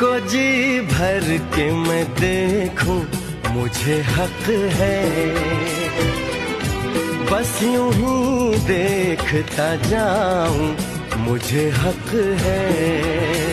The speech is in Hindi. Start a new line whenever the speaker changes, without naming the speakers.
को जी भर के मैं देखूं मुझे हक है, बस यूं ही देखता जाऊं मुझे हक है।